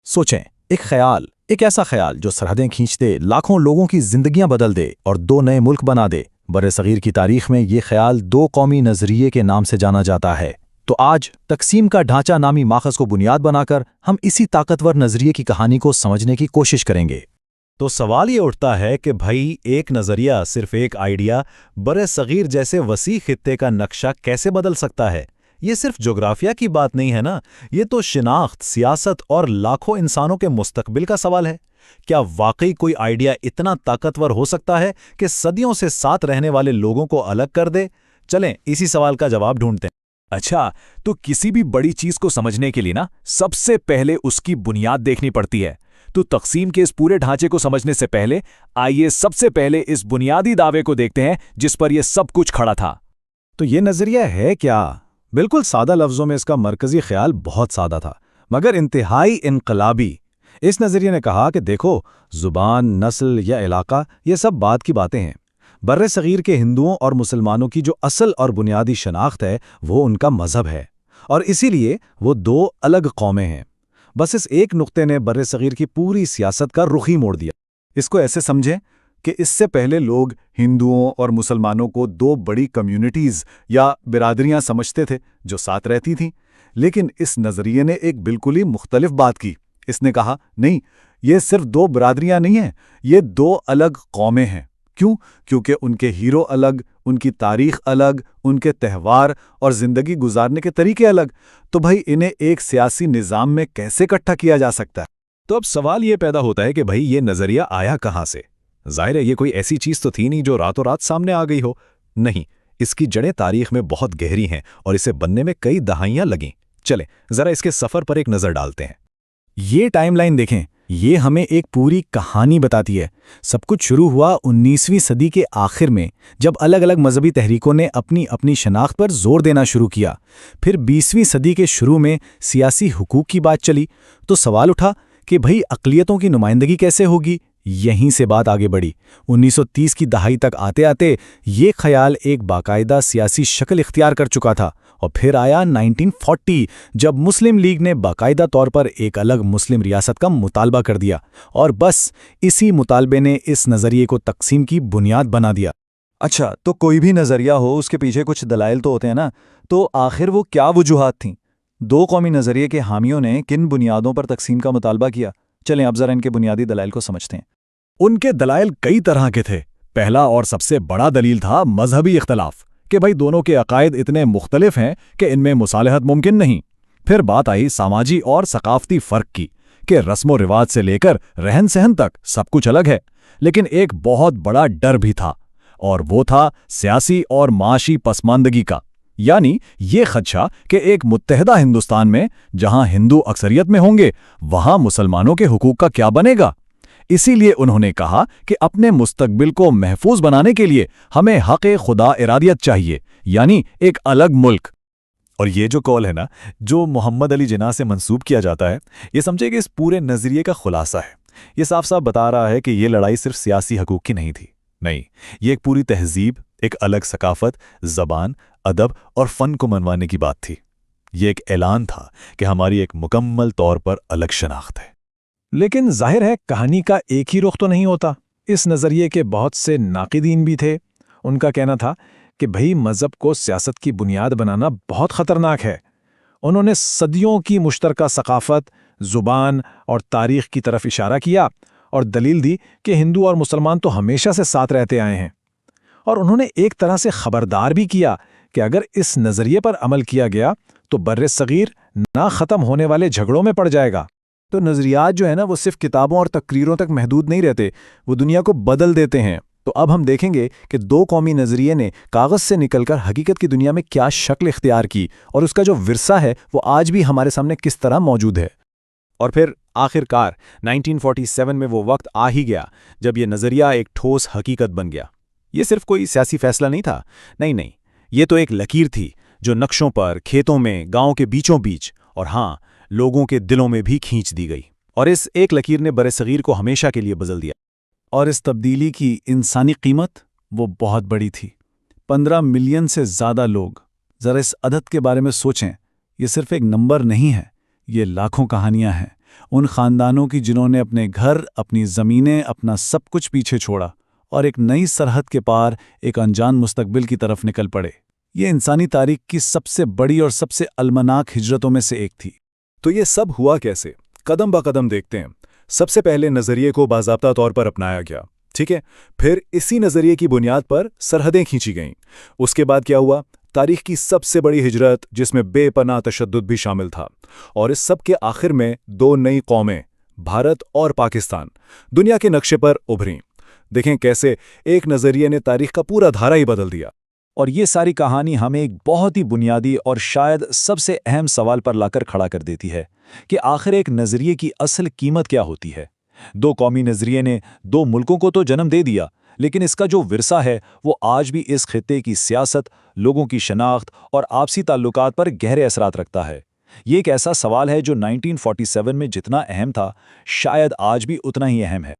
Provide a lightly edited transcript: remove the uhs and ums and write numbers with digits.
सोचें, एक ख्याल, एक ऐसा ख्याल जो सरहदें खींच दे, लाखों लोगों की जिंदगियां बदल दे और दो नए मुल्क बना दे। बर्र-ए-सगीर की तारीख में ये ख्याल दो कौमी नजरिए के नाम से जाना जाता है। तो आज तकसीम का ढांचा नामी माखज़ को बुनियाद बनाकर हम इसी ताकतवर नजरिए की कहानी को समझने की कोशिश करेंगे। तो सवाल ये उठता है कि भाई एक नजरिया, सिर्फ एक आइडिया बर्र-ए-सगीर जैसे वसी खित्ते का नक्शा कैसे बदल सकता है? ये सिर्फ जोग्राफिया की बात नहीं है ना, ये तो शिनाख्त, सियासत और लाखों इंसानों के मुस्तकबिल का सवाल है। क्या वाकई कोई आइडिया इतना ताकतवर हो सकता है कि सदियों से साथ रहने वाले लोगों को अलग कर दे? चलें इसी सवाल का जवाब ढूंढते हैं। अच्छा, तो किसी भी बड़ी चीज को समझने के लिए ना सबसे पहले उसकी बुनियाद देखनी पड़ती है। तो तकसीम के इस पूरे ढांचे को समझने से पहले आइए सबसे पहले इस बुनियादी दावे को देखते हैं जिस पर यह सब कुछ खड़ा था। तो ये नजरिया है क्या? बिल्कुल सादा लफ्ज़ों में इसका मरकजी ख्याल बहुत सादा था, मगर इंतहाई इनकलाबी। इस नजरिए ने कहा कि देखो, ज़ुबान, नस्ल या इलाका ये सब बात की बातें हैं। बर्र-ए-सगीर के हिंदुओं और मुसलमानों की जो असल और बुनियादी शनाख्त है वो उनका मजहब है, और इसीलिए वो दो अलग कौमें हैं। बस इस एक नुक्ते ने बर्र-ए-सगीर की पूरी सियासत का रुख ही मोड़ दिया। इसको ऐसे समझें कि इससे पहले लोग हिंदुओं और मुसलमानों को दो बड़ी कम्युनिटीज़ या बिरादरियां समझते थे जो साथ रहती थीं, लेकिन इस नज़रिए ने एक बिल्कुल ही मुख्तलिफ बात की। इसने कहा, नहीं, ये सिर्फ दो बिरादरियां नहीं हैं, ये दो अलग कौमें हैं। क्यों? क्योंकि उनके हीरो अलग, उनकी तारीख अलग, उनके त्यौहार और ज़िंदगी गुजारने के तरीके अलग। तो भाई इन्हें एक सियासी निज़ाम में कैसे इकट्ठा किया जा सकता है? तो अब सवाल ये पैदा होता है कि भाई ये नजरिया आया कहाँ से? जाहिर है ये कोई ऐसी चीज तो थी नहीं जो रातों रात सामने आ गई हो। नहीं, इसकी जड़ें तारीख में बहुत गहरी हैं और इसे बनने में कई दहाइयां लगीं। चलें जरा इसके सफर पर एक नजर डालते हैं। ये टाइमलाइन देखें, ये हमें एक पूरी कहानी बताती है। सब कुछ शुरू हुआ 19वीं सदी के आखिर में, जब अलग अलग मजहबी तहरीकों ने अपनी अपनी शनाख्त पर जोर देना शुरू किया। फिर 20वीं सदी के शुरू में सियासी हुकूक की बात चली, तो सवाल उठा कि भाई अक़लियतों की नुमाइंदगी कैसे होगी। यहीं से बात आगे बढ़ी। 1930 की दहाई तक आते आते ये ख्याल एक बाकायदा सियासी शक्ल इख्तियार कर चुका था, और फिर आया 1940 जब मुस्लिम लीग ने बाकायदा तौर पर एक अलग मुस्लिम रियासत का मुतालबा कर दिया, और बस इसी मुतालबे ने इस नज़रिए को तकसीम की बुनियाद बना दिया। अच्छा, तो कोई भी नज़रिया हो उसके पीछे कुछ दलाइल तो होते हैं ना, तो आखिर वो क्या वजूहात थीं? दो कौमी नज़रिए के हामियों ने किन बुनियादों पर तकसीम का मुतालबा किया? चलें अब ज़रा इनके बुनियादी दलाइल को समझते हैं। उनके दलाइल कई तरह के थे। पहला और सबसे बड़ा दलील था मजहबी इख्तलाफ, कि भाई दोनों के अकायद इतने मुख्तलिफ हैं कि इनमें मुसालहत मुमकिन नहीं। फिर बात आई सामाजी और सकाफती फ़र्क की, कि रस्म रिवाज से लेकर रहन सहन तक सब कुछ अलग है। लेकिन एक बहुत बड़ा डर भी था, और वो था सियासी और माशी पसमानदगी का। यानी ये खदशा कि एक मुत्तहदा हिंदुस्तान में जहां हिंदू अक्सरियत में होंगे, वहां मुसलमानों के हुकूक का क्या बनेगा। इसीलिए उन्होंने कहा कि अपने मुस्तकबिल को महफूज बनाने के लिए हमें हक़ खुदा इरादियत चाहिए, यानी एक अलग मुल्क। और ये जो कॉल है ना, जो मोहम्मद अली जिन्ना से मंसूब किया जाता है, ये समझे कि इस पूरे नज़रिए का खुलासा है। ये साफ साफ बता रहा है कि ये लड़ाई सिर्फ सियासी हकूक़ की नहीं थी। नहीं, ये एक पूरी तहजीब, एक अलग सकाफत, ज़बान, अदब और फ़न को मनवाने की बात थी। ये एक ऐलान था कि हमारी एक मुकम्मल तौर पर अलग शनाख्त है। लेकिन जाहिर है कहानी का एक ही रुख तो नहीं होता। इस नज़रिए के बहुत से नाक़िदीन भी थे। उनका कहना था कि भाई मज़हब को सियासत की बुनियाद बनाना बहुत ख़तरनाक है। उन्होंने सदियों की मुश्तरका सकाफ़त, ज़ुबान और तारीख़ की तरफ इशारा किया और दलील दी कि हिंदू और मुसलमान तो हमेशा से साथ रहते आए हैं। और उन्होंने एक तरह से ख़बरदार भी किया कि अगर इस नज़रिए पर अमल किया गया तो बर्र-ए-सगीर ना ख़त्म होने वाले झगड़ों में पड़ जाएगा। तो नज़रियात जो है ना, वो सिर्फ किताबों और तकरीरों तक महदूद नहीं रहते, वो दुनिया को बदल देते हैं। तो अब हम देखेंगे कि दो कौमी नज़रिए ने कागज़ से निकलकर हकीकत की दुनिया में क्या शक्ल इख्तियार की, और उसका जो विरसा है वो आज भी हमारे सामने किस तरह मौजूद है। और फिर आखिरकार 1947 में वो वक्त आ ही गया जब ये नज़रिया एक ठोस हकीकत बन गया। ये सिर्फ कोई सियासी फैसला नहीं था, नहीं, ये तो एक लकीर थी जो नक्शों पर, खेतों में, गाँव के बीचों बीच और हाँ, लोगों के दिलों में भी खींच दी गई। और इस एक लकीर ने बर्र-ए-सगीर को हमेशा के लिए बदल दिया। और इस तब्दीली की इंसानी कीमत वो बहुत बड़ी थी। 15 मिलियन से ज़्यादा लोग। ज़रा इस अदद के बारे में सोचें, ये सिर्फ एक नंबर नहीं है, ये लाखों कहानियां हैं, उन खानदानों की जिन्होंने अपने घर, अपनी ज़मीनें, अपना सब कुछ पीछे छोड़ा और एक नई सरहद के पार एक अनजान मुस्तकबिल की तरफ निकल पड़े। ये इंसानी तारीख की सबसे बड़ी और सबसे अलमनाक हिजरतों में से एक थी। तो ये सब हुआ कैसे? कदम ब कदम देखते हैं। सबसे पहले नज़रिए को बाज़ाब्ता तौर पर अपनाया गया, ठीक है? फिर इसी नज़रिए की बुनियाद पर सरहदें खींची गईं। उसके बाद क्या हुआ? तारीख की सबसे बड़ी हिजरत, जिसमें बेपनाह तशद्दुद भी शामिल था। और इस सब के आखिर में दो नई कौमें, भारत और पाकिस्तान, दुनिया के नक्शे पर उभरीं। देखें कैसे एक नज़रिए ने तारीख का पूरा धारा ही बदल दिया। और ये सारी कहानी हमें एक बहुत ही बुनियादी और शायद सबसे अहम सवाल पर लाकर खड़ा कर देती है कि आखिर एक नज़रिए की असल कीमत क्या होती है। दो कौमी नज़रिए ने दो मुल्कों को तो जन्म दे दिया, लेकिन इसका जो विरसा है वो आज भी इस खित्ते की सियासत, लोगों की शनाख्त और आपसी ताल्लुकात पर गहरे असरात रखता है। ये एक ऐसा सवाल है जो 1947 में जितना अहम था, शायद आज भी उतना ही अहम है।